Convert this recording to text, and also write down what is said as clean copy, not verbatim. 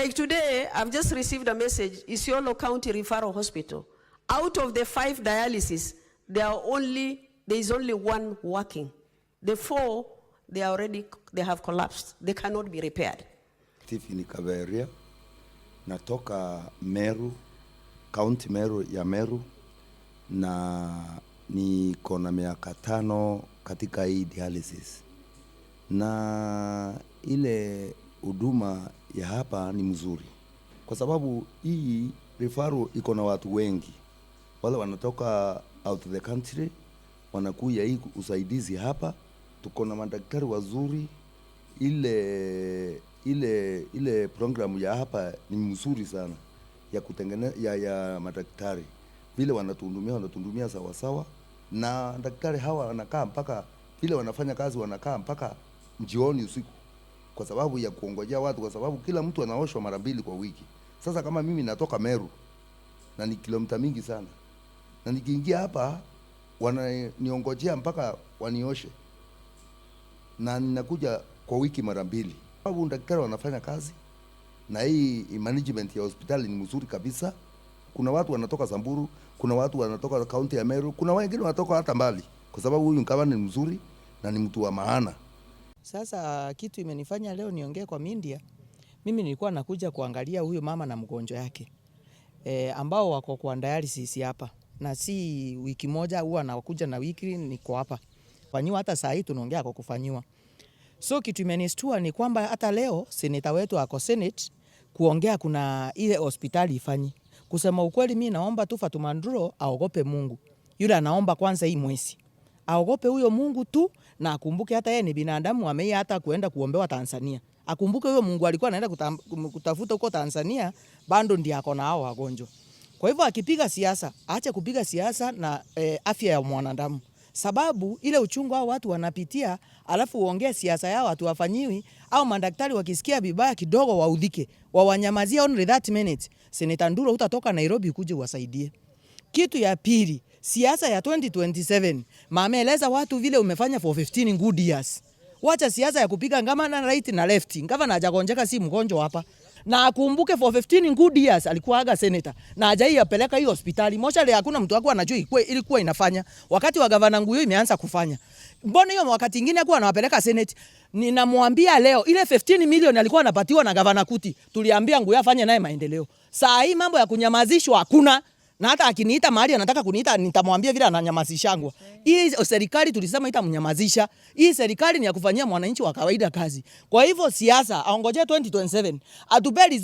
Like today, I've just received a message, Isiolo County Referral Hospital. Out of the 5 dialysis, there is only 1 working. The 4, they have collapsed. They cannot be repaired. Stephen Kaberia, natoka Meru, County Meru ya Meru, na niko na miaka 5 katika hii dialysis. Na ile huduma ya hapa ni mzuri, kwa sababu hii referral iko na watu wengi. Wale wanatoka out of the country wanakuja hii usaidizi hapa. Tuko na madaktari wazuri. Ile program ya hapa ni mzuri sana ya kutengeneza ya madaktari. Vile wanatuhudumia sawa sawa, na daktari hawa wanakaa mpaka vile wanafanya kazi wanakaa mpaka jioni usiku, kwa sababu ya kuongojea watu, kwa sababu kila mtu anaoshwa mara 2 kwa wiki. Sasa kama mimi natoka Meru na ni kilomita mingi sana, na nikiingia hapa wananiongojea mpaka wanioshe, na ninakuja kwa wiki mara 2. Sababu daktari wanafanya kazi, na hii management ya hospitali ni mzuri kabisa. Kuna watu wanatoka Samburu, kuna watu wanatoka kaunti ya Meru, kuna wengine wanatoka hata mbali, kwa sababu huyu mkaba ni mzuri na ni mtu wa maana. Sasa kitu imenifanya leo niongee kwa media. Mimi nilikuwa nakuja kuangalia huyu mama na mgonjwa yake ambao wako kwa dialysis hapa, na si wiki moja, huwa anakuja na wiki niko hapa fanyiwa. Hata saa hii tunaongea kwa kufanyiwa. So kitu imenistua ni kwamba hata leo seneta wetu ako Senate kuongea kuna ile hospitali ifanyi. Kusema ukweli, mimi naomba tu Fatuma Nduro aogope Mungu. Yule anaomba kwanza hii mwezi aogope huyo Mungu tu, na akumbuke hata yeye ni binadamu, ameia hata kuenda kuombewa Tanzania. Akumbuke huyo Mungu alikuwa anaenda kutafuta huko Tanzania, bado ndiye ako na hao wagonjwa. Kwa hivyo akipiga siasa, aache kupiga siasa na afya ya mwanadamu. Sababu ile uchungu hao watu wanapitia, alafu uongee siasa yao watu wafanyiwi, au madaktari wakisikia vibaya kidogo waudhike, wawanyamazia only 30 minutes. Senator Nduro utatoka Nairobi kuje wasaidie. Kitu ya pili, siasa ya 2027. Mameeleza watu vile umefanya for 15 good years. Wacha siasa ya kupiga ngavana right na left. Ngavana hajagonjeka, si mgonjwa hapa. Na akumbuke for 15 good years alikuwa aga senator. Na hajai yapeleka hiyo hospitali. Moshale hakuna mtu wako anajua ilikuwa inafanya. Wakati wa gavana Nguyo imeanza kufanya. Mbona hiyo wakati mwingine alikuwa anawapeleka senate? Ninamwambia leo ile 15 million alikuwa anapatiwa na gavana Kuti. Tuliambia Nguyo afanye naye maendeleo. Saa hii mambo ya kunyamazishwa hakuna. Na hata akiniita mahali anataka kuniita, nitamwambia vile ananyamazishangwa. Hii serikali tulisema itamnyamazisha. Hii serikali ni ya kufanyia mwananchi wa kawaida kazi. Kwa hivyo siasa aongojee 2027. Atubeli